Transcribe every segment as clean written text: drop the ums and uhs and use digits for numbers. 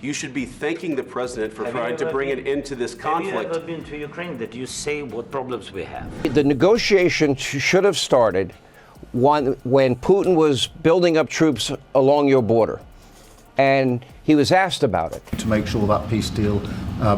You should be thanking the president for trying to bring an end to this conflict. Have you ever been to Ukraine that you say what problems we have? The negotiations should have started when Putin was building up troops along your border. And he was asked about it. To make sure that peace deal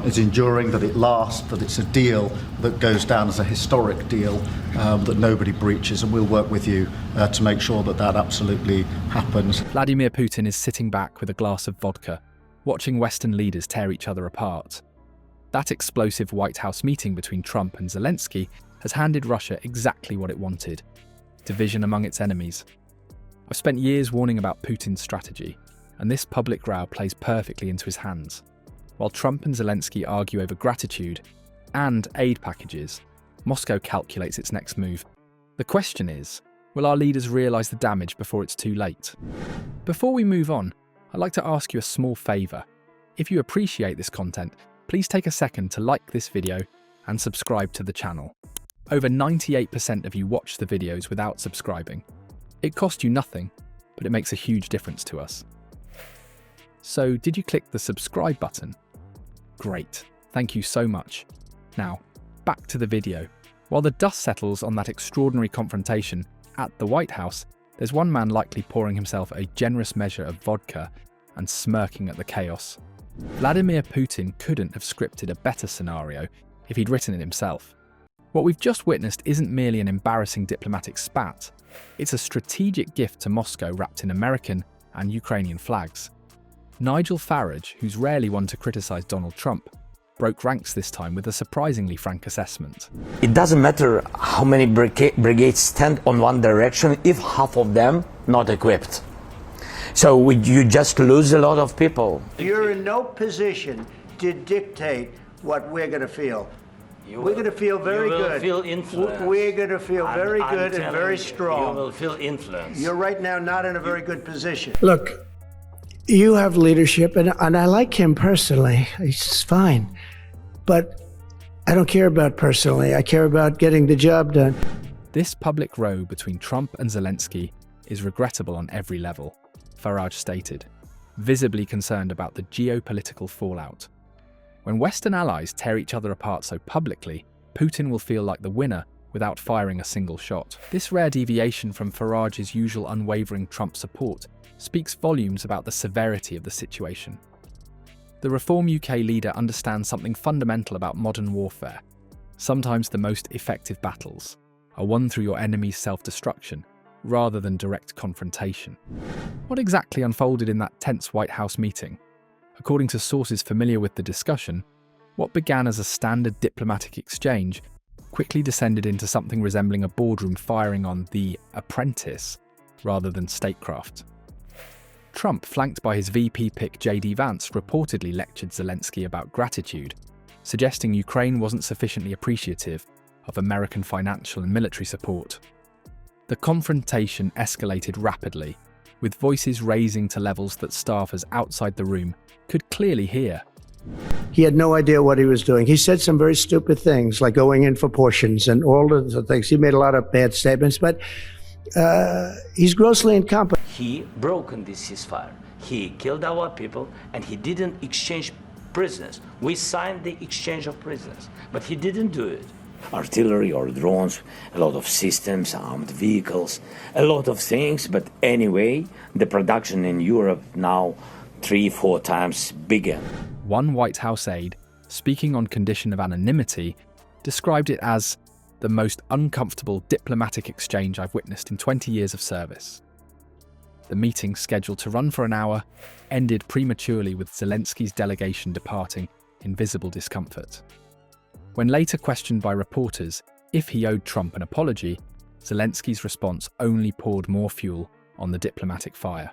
is enduring, that it lasts, that it's a deal that goes down as a historic deal, that nobody breaches, and we'll work with you to make sure that that absolutely happens. Vladimir Putin is sitting back with a glass of vodka, watching Western leaders tear each other apart. That explosive White House meeting between Trump and Zelensky has handed Russia exactly what it wanted: division among its enemies. I've spent years warning about Putin's strategy, and this public row plays perfectly into his hands. While Trump and Zelensky argue over gratitude and aid packages, Moscow calculates its next move. The question is, will our leaders realise the damage before it's too late? Before we move on, I'd like to ask you a small favour. If you appreciate this content, please take a second to like this video and subscribe to the channel. Over 98% of you watch the videos without subscribing. It costs you nothing, but it makes a huge difference to us. So, did you click the subscribe button? Great, thank you so much. Now, back to the video. While the dust settles on that extraordinary confrontation at the White House, there's one man likely pouring himself a generous measure of vodka and smirking at the chaos. Vladimir Putin couldn't have scripted a better scenario if he'd written it himself. What we've just witnessed isn't merely an embarrassing diplomatic spat, it's a strategic gift to Moscow wrapped in American and Ukrainian flags. Nigel Farage, who's rarely one to criticise Donald Trump, broke ranks this time with a surprisingly frank assessment. It doesn't matter how many brigades stand on one direction if half of them not equipped. So you just lose a lot of people. You're in no position to dictate what we're going to feel. We're going to feel very good. You will feel influence. We're going to feel very good and very strong. You will feel influence. You're right now not in a very good position. Look, you have leadership, and I like him personally. He's fine. But I don't care about personally. I care about getting the job done. This public row between Trump and Zelensky is regrettable on every level, Farage stated, visibly concerned about the geopolitical fallout. When Western allies tear each other apart so publicly, Putin will feel like the winner without firing a single shot. This rare deviation from Farage's usual unwavering Trump support speaks volumes about the severity of the situation. The Reform UK leader understands something fundamental about modern warfare. Sometimes the most effective battles are won through your enemy's self-destruction, rather than direct confrontation. What exactly unfolded in that tense White House meeting? According to sources familiar with the discussion, what began as a standard diplomatic exchange quickly descended into something resembling a boardroom firing on The Apprentice rather than statecraft. Trump, flanked by his VP pick JD Vance, reportedly lectured Zelensky about gratitude, suggesting Ukraine wasn't sufficiently appreciative of American financial and military support. The confrontation escalated rapidly, with voices raising to levels that staffers outside the room could clearly hear. He had no idea what he was doing. He said some very stupid things, like going in for portions and all of the things. He made a lot of bad statements, but he's grossly incompetent. He broke this ceasefire. He killed our people, and he didn't exchange prisoners. We signed the exchange of prisoners, but he didn't do it. Artillery or drones, a lot of systems, armed vehicles, a lot of things, but anyway, the production in Europe now 3-4 times bigger. One White House aide, speaking on condition of anonymity, described it as the most uncomfortable diplomatic exchange I've witnessed in 20 years of service. The meeting, scheduled to run for an hour, ended prematurely with Zelensky's delegation departing in visible discomfort. When later questioned by reporters if he owed Trump an apology, Zelensky's response only poured more fuel on the diplomatic fire.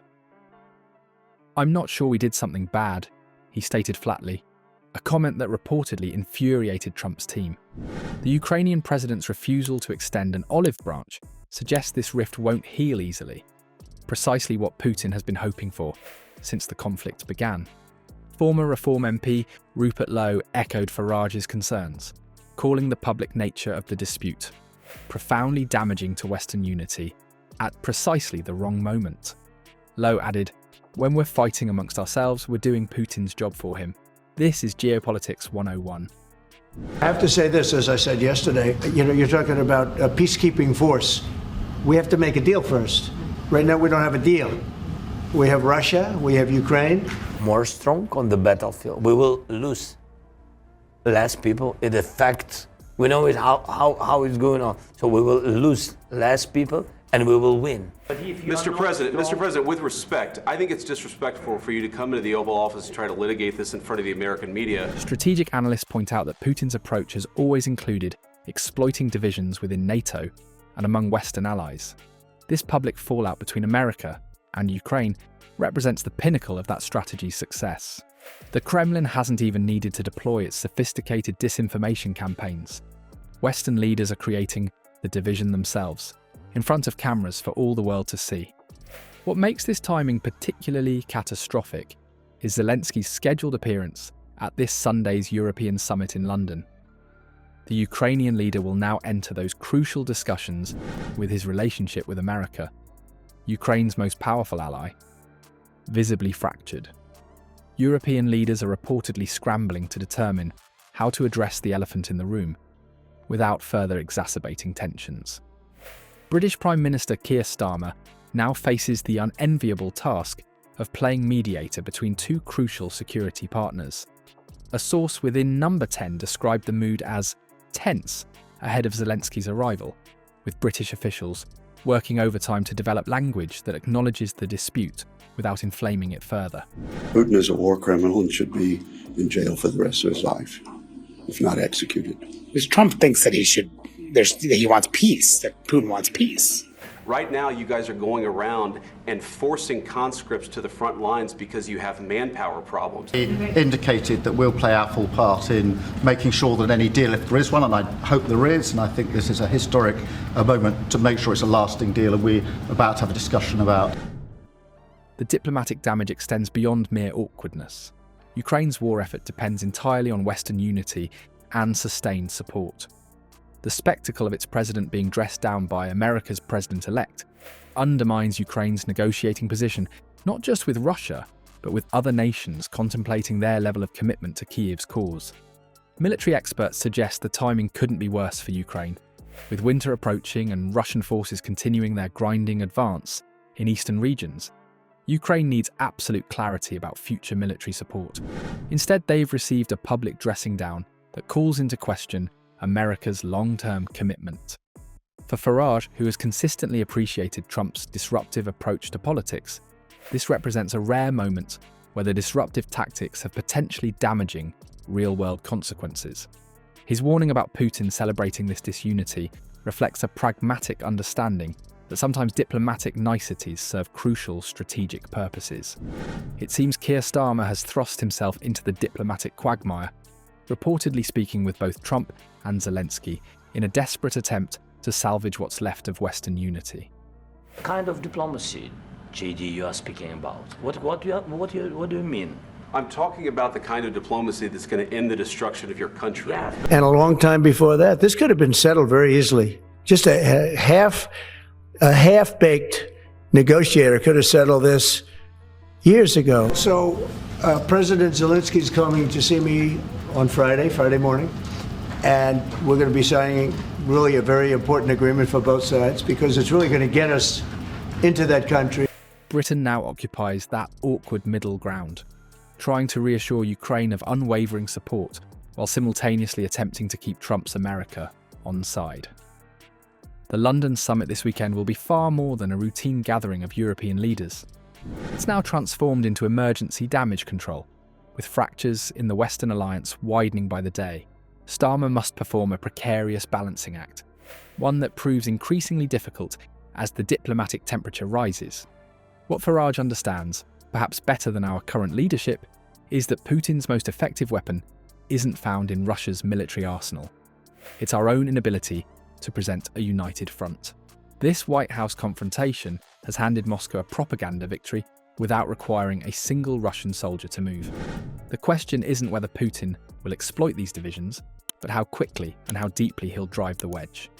"I'm not sure we did something bad," he stated flatly, a comment that reportedly infuriated Trump's team. The Ukrainian president's refusal to extend an olive branch suggests this rift won't heal easily, precisely what Putin has been hoping for since the conflict began. Former Reform MP Rupert Lowe echoed Farage's concerns, calling the public nature of the dispute profoundly damaging to Western unity at precisely the wrong moment. Lowe added, When we're fighting amongst ourselves, we're doing Putin's job for him. This is Geopolitics 101. I have to say this, as I said yesterday, you're talking about a peacekeeping force. We have to make a deal first. Right now, we don't have a deal. We have Russia, we have Ukraine. More strong on the battlefield. We will lose less people. It affects, we know it how it's going on. So we will lose less people and we will win. Mr. President, with respect, I think it's disrespectful for you to come into the Oval Office and try to litigate this in front of the American media. Strategic analysts point out that Putin's approach has always included exploiting divisions within NATO and among Western allies. This public fallout between America and Ukraine represents the pinnacle of that strategy's success. The Kremlin hasn't even needed to deploy its sophisticated disinformation campaigns. Western leaders are creating the division themselves, in front of cameras for all the world to see. What makes this timing particularly catastrophic is Zelensky's scheduled appearance at this Sunday's European summit in London. The Ukrainian leader will now enter those crucial discussions with his relationship with America, Ukraine's most powerful ally, visibly fractured. European leaders are reportedly scrambling to determine how to address the elephant in the room without further exacerbating tensions. British Prime Minister Keir Starmer now faces the unenviable task of playing mediator between two crucial security partners. A source within Number 10 described the mood as tense ahead of Zelensky's arrival, with British officials working overtime to develop language that acknowledges the dispute without inflaming it further. Putin is a war criminal and should be in jail for the rest of his life, if not executed. Because Trump thinks that he wants peace, that Putin wants peace. Right now, you guys are going around and forcing conscripts to the front lines because you have manpower problems. He indicated that we'll play our full part in making sure that any deal, if there is one, and I hope there is, and I think this is a historic moment to make sure it's a lasting deal, and we're about to have a discussion about. The diplomatic damage extends beyond mere awkwardness. Ukraine's war effort depends entirely on Western unity and sustained support. The spectacle of its president being dressed down by America's president-elect undermines Ukraine's negotiating position, not just with Russia, but with other nations contemplating their level of commitment to Kyiv's cause. Military experts suggest the timing couldn't be worse for Ukraine, with winter approaching and Russian forces continuing their grinding advance in eastern regions. Ukraine needs absolute clarity about future military support. Instead, they've received a public dressing down that calls into question America's long-term commitment. For Farage, who has consistently appreciated Trump's disruptive approach to politics, this represents a rare moment where the disruptive tactics have potentially damaging real-world consequences. His warning about Putin celebrating this disunity reflects a pragmatic understanding that sometimes diplomatic niceties serve crucial strategic purposes. It seems Keir Starmer has thrust himself into the diplomatic quagmire, reportedly speaking with both Trump and Zelensky in a desperate attempt to salvage what's left of Western unity. What kind of diplomacy, JD, you are speaking about? What do you mean? I'm talking about the kind of diplomacy that's going to end the destruction of your country. Yeah. And a long time before that, this could have been settled very easily. Just a half-baked negotiator could have settled this years ago. So President Zelensky is coming to see me on Friday morning, and we're going to be signing really a very important agreement for both sides because it's really going to get us into that country. Britain now occupies that awkward middle ground, trying to reassure Ukraine of unwavering support while simultaneously attempting to keep Trump's America on side. The London summit this weekend will be far more than a routine gathering of European leaders. It's now transformed into emergency damage control, with fractures in the Western alliance widening by the day. Starmer must perform a precarious balancing act, one that proves increasingly difficult as the diplomatic temperature rises. What Farage understands, perhaps better than our current leadership, is that Putin's most effective weapon isn't found in Russia's military arsenal. It's our own inability to present a united front. This White House confrontation has handed Moscow a propaganda victory without requiring a single Russian soldier to move. The question isn't whether Putin will exploit these divisions, but how quickly and how deeply he'll drive the wedge.